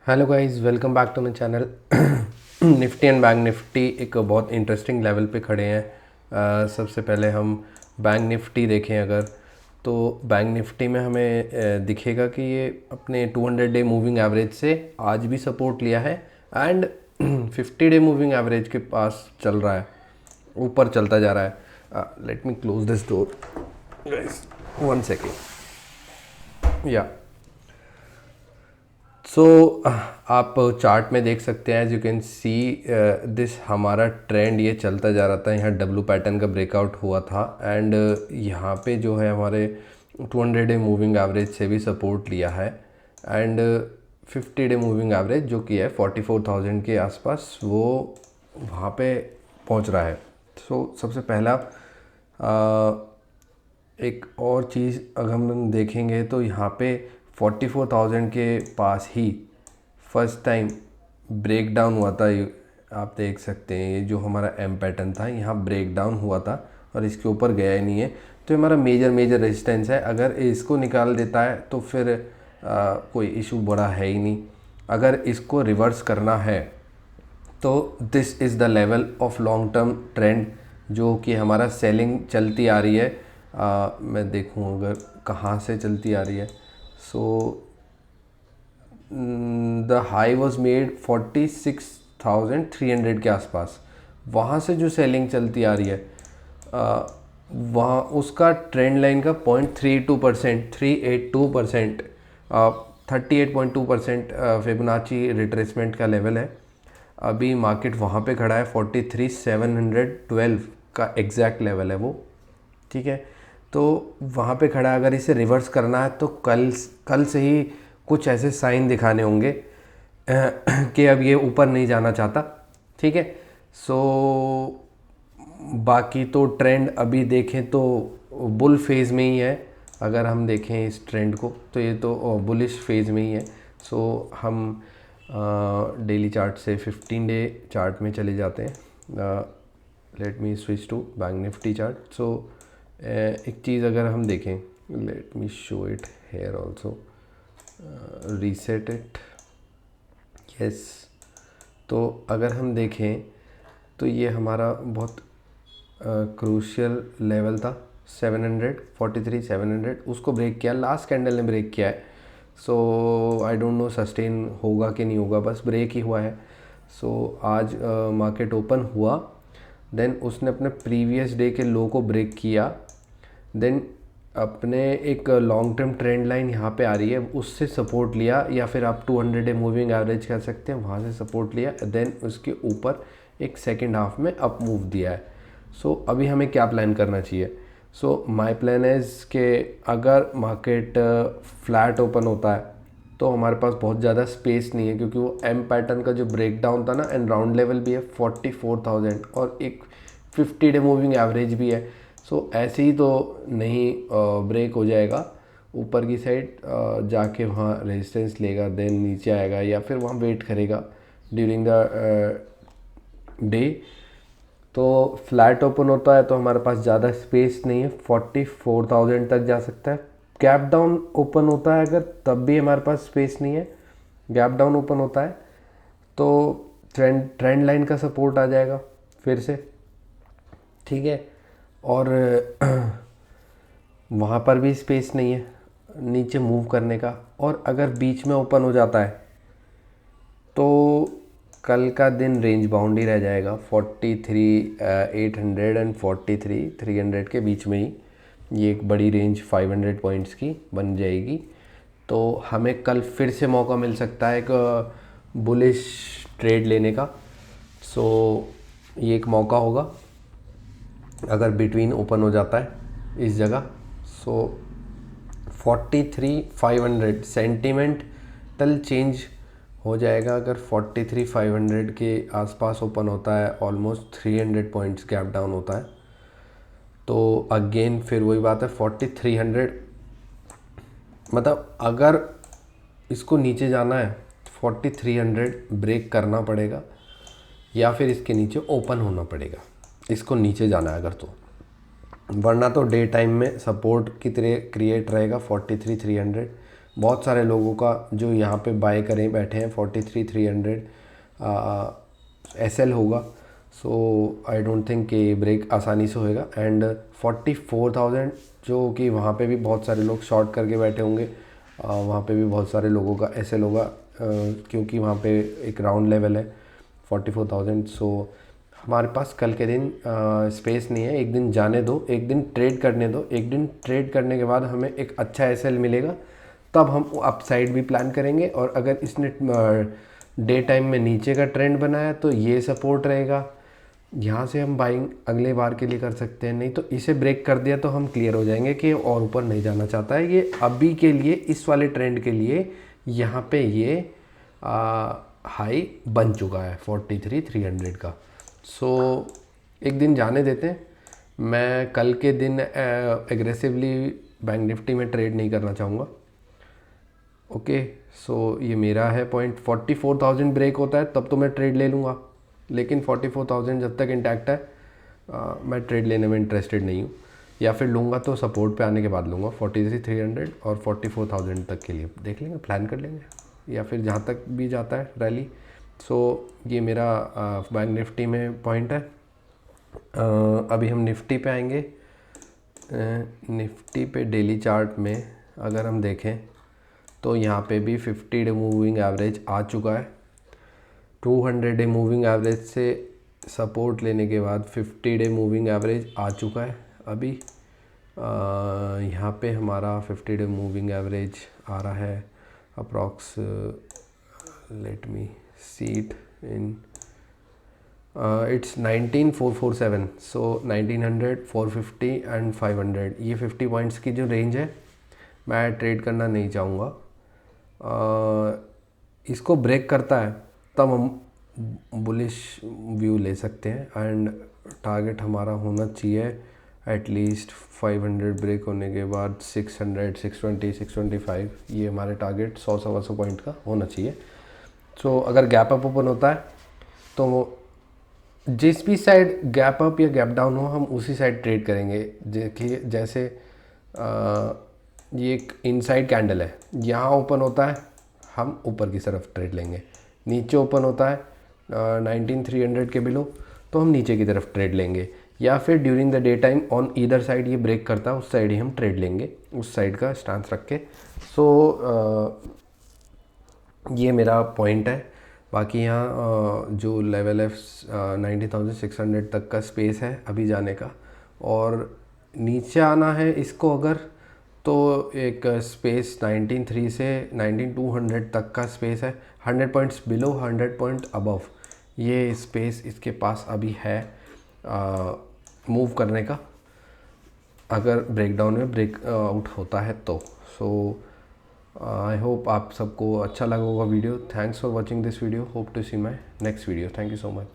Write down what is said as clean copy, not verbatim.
Hello guys, welcome back to my channel. Nifty and Bank Nifty एक बहुत interesting level पे खड़े हैं। सबसे पहले हम बैंक निफ्टी देखें अगर, तो बैंक निफ्टी में हमें दिखेगा कि ये अपने 200 डे मूविंग एवरेज से आज भी सपोर्ट लिया है एंड 50 डे मूविंग एवरेज के पास चल रहा है, ऊपर चलता जा रहा है। Let me close this door guys, 1 second. Yeah so आप चार्ट में देख सकते हैं, as you can see this, हमारा ट्रेंड ये चलता जा रहा था। यहाँ डब्लू पैटर्न का ब्रेकआउट हुआ था एंड यहाँ पे जो है हमारे 200 डे मूविंग एवरेज से भी सपोर्ट लिया है एंड 50 डे मूविंग एवरेज जो कि है 44,000 के आसपास, वो वहाँ पे पहुँच रहा है। सो सबसे पहला एक और चीज़ अगर हम देखेंगे तो यहाँ पे 44,000 के पास ही फर्स्ट टाइम ब्रेक डाउन हुआ था। आप देख सकते हैं ये जो हमारा एम पैटर्न था, यहाँ ब्रेक डाउन हुआ था और इसके ऊपर गया ही नहीं है। तो हमारा मेजर रेजिस्टेंस है। अगर इसको निकाल देता है तो फिर कोई इशू बड़ा है ही नहीं। अगर इसको रिवर्स करना है तो this is the level of long term trend जो कि हमारा सेलिंग चलती आ रही है। मैं देखूं अगर कहाँ से चलती आ रही है। So the high was made 46,300 के आसपास, वहाँ से जो सेलिंग चलती आ रही है वहाँ उसका ट्रेंड लाइन का 0.32%, 382%, 38.2% फिबोनाची रिट्रेसमेंट का लेवल है। अभी मार्केट वहाँ पे खड़ा है, 43,712 का एग्जैक्ट लेवल है वो, ठीक है। तो वहाँ पे खड़ा है। अगर इसे रिवर्स करना है तो कल से ही कुछ ऐसे साइन दिखाने होंगे कि अब ये ऊपर नहीं जाना चाहता, ठीक है। सो बाकी तो ट्रेंड अभी देखें तो बुल फेज़ में ही है। अगर हम देखें इस ट्रेंड को तो ये तो बुलिश फेज़ में ही है। सो हम डेली चार्ट से 15 डे चार्ट में चले जाते हैं। Let me switch to bank Nifty chart. So एक चीज़ अगर हम देखें, let me show it here also, reset it, yes. तो अगर हम देखें तो ये हमारा बहुत क्रूशियल लेवल था 700, 43,700, उसको ब्रेक किया, लास्ट कैंडल ने ब्रेक किया है। सो आई डोंट नो सस्टेन होगा कि नहीं होगा, बस ब्रेक ही हुआ है। सो आज मार्केट ओपन हुआ, देन उसने अपने प्रीवियस डे के लो को ब्रेक किया, देन अपने एक लॉन्ग टर्म ट्रेंड लाइन यहाँ पे आ रही है उससे सपोर्ट लिया, या फिर आप 200 डे मूविंग एवरेज कह सकते हैं, वहाँ से सपोर्ट लिया, देन उसके ऊपर एक सेकेंड हाफ में अप मूव दिया है। सो अभी हमें क्या प्लान करना चाहिए? सो माय प्लान इज़ कि अगर मार्केट फ्लैट ओपन होता है तो हमारे पास बहुत ज़्यादा स्पेस नहीं है, क्योंकि वो एम पैटर्न का जो ब्रेक डाउन था ना, एंड राउंड लेवल भी है 44,000 और एक 50 डे मूविंग एवरेज भी है। सो ऐसे ही तो नहीं ब्रेक हो जाएगा ऊपर की साइड, जाके वहाँ रेजिस्टेंस लेगा, देन नीचे आएगा, या फिर वहाँ वेट करेगा ड्यूरिंग द डे। तो फ्लैट ओपन होता है तो हमारे पास ज़्यादा स्पेस नहीं है, 44,000 तक जा सकता है। गैप डाउन ओपन होता है अगर, तब भी हमारे पास स्पेस नहीं है। गैप डाउन ओपन होता है तो ट्रेंड लाइन का सपोर्ट आ जाएगा फिर से, ठीक है। और वहाँ पर भी स्पेस नहीं है नीचे मूव करने का। और अगर बीच में ओपन हो जाता है तो कल का दिन रेंज बाउंड ही रह जाएगा, 43,800 एंड 43,300 के बीच में ही ये एक बड़ी रेंज 500 पॉइंट्स की बन जाएगी। तो हमें कल फिर से मौका मिल सकता है एक बुलिश ट्रेड लेने का। सो ये एक मौका होगा अगर बिटवीन ओपन हो जाता है इस जगह। सो 43,500 सेंटिमेंटल चेंज हो जाएगा अगर 43,500 के आसपास ओपन होता है, ऑलमोस्ट 300 पॉइंट्स गैप डाउन होता है। तो अगेन फिर वही बात है, 4300, मतलब अगर इसको नीचे जाना है 4300 ब्रेक करना पड़ेगा, या फिर इसके नीचे ओपन होना पड़ेगा, इसको नीचे जाना है अगर, तो वरना तो डे टाइम में सपोर्ट की तरह क्रिएट रहेगा 43,300। बहुत सारे लोगों का जो यहाँ पे बाय करें बैठे हैं 43,300 SL होगा। सो आई डोंट थिंक कि ब्रेक आसानी से होएगा। एंड 44,000 जो कि वहाँ पे भी बहुत सारे लोग शॉर्ट करके बैठे होंगे, वहाँ पे भी बहुत सारे लोगों का SL होगा, क्योंकि वहाँ पे एक राउंड लेवल है 44,000। सो हमारे पास कल के दिन स्पेस नहीं है, एक दिन जाने दो, एक दिन ट्रेड करने दो, एक दिन ट्रेड करने के बाद हमें एक अच्छा SL मिलेगा, तब हम अपसाइड भी प्लान करेंगे। और अगर इसने डे टाइम में नीचे का ट्रेंड बनाया तो ये सपोर्ट रहेगा, यहाँ से हम बाइंग अगले बार के लिए कर सकते हैं। नहीं तो इसे ब्रेक कर दिया तो हम क्लियर हो जाएंगे कि और ऊपर नहीं जाना चाहता है। ये अभी के लिए इस वाले ट्रेंड के लिए यहाँ पे ये हाई बन चुका है 43,300 का। सो एक दिन जाने देते हैं। मैं कल के दिन एग्रेसिवली बैंक निफ्टी में ट्रेड नहीं करना चाहूँगा। ओके, सो ये मेरा है पॉइंट। 44,000 ब्रेक होता है तब तो मैं ट्रेड ले लूँगा, लेकिन 44,000 जब तक इंटैक्ट है मैं ट्रेड लेने में इंटरेस्टेड नहीं हूँ। या फिर लूँगा तो सपोर्ट पे आने के बाद लूँगा 43,300 और 44,000 तक के लिए देख लेंगे, प्लान कर लेंगे, या फिर जहाँ तक भी जाता है रैली। सो ये मेरा बैंक निफ्टी में पॉइंट है। अभी हम निफ्टी पे आएंगे। निफ्टी पे डेली चार्ट में अगर हम देखें तो यहाँ पे भी 50 डे मूविंग एवरेज आ चुका है। 200 डे मूविंग एवरेज से सपोर्ट लेने के बाद 50 डे मूविंग एवरेज आ चुका है। अभी यहाँ पे हमारा 50 डे मूविंग एवरेज आ रहा है approx, let me see it in, it's 19,447। So 1900, 450 and 500, ये 50 पॉइंट्स की जो रेंज है मैं ट्रेड करना नहीं चाहूँगा। इसको ब्रेक करता है तब हम बुलिश व्यू ले सकते हैं। एंड टारगेट हमारा होना चाहिए एटलीस्ट 500 ब्रेक होने के बाद 600, 620, 625, ये हमारे टारगेट 100-125 पॉइंट का होना चाहिए। सो अगर गैप अप ओपन होता है तो जिस भी साइड गैप अप या गैप डाउन हो हम उसी साइड ट्रेड करेंगे। देखिए जैसे ये एक इनसाइड कैंडल है, यहाँ ओपन होता है हम ऊपर की तरफ ट्रेड लेंगे, नीचे ओपन होता है 19,300 के बिलो तो हम नीचे की तरफ ट्रेड लेंगे, या फिर during the day time on either side ये ब्रेक करता है उस साइड ही हम ट्रेड लेंगे, उस साइड का स्टांस रख के। सो ये मेरा पॉइंट है। बाकी यहाँ जो लेवल है 90,600 तक का स्पेस है अभी जाने का, और नीचे आना है इसको अगर तो एक स्पेस 19,300 से 19,200 तक का स्पेस है। 100 पॉइंट्स बिलो, 100 पॉइंट अबव, ये स्पेस इसके पास अभी है मूव करने का, अगर ब्रेकडाउन में ब्रेक आउट होता है तो। सो आई होप आप सबको अच्छा लगा होगा video. Thanks for watching this video, hope to see my next video. Thank you so much.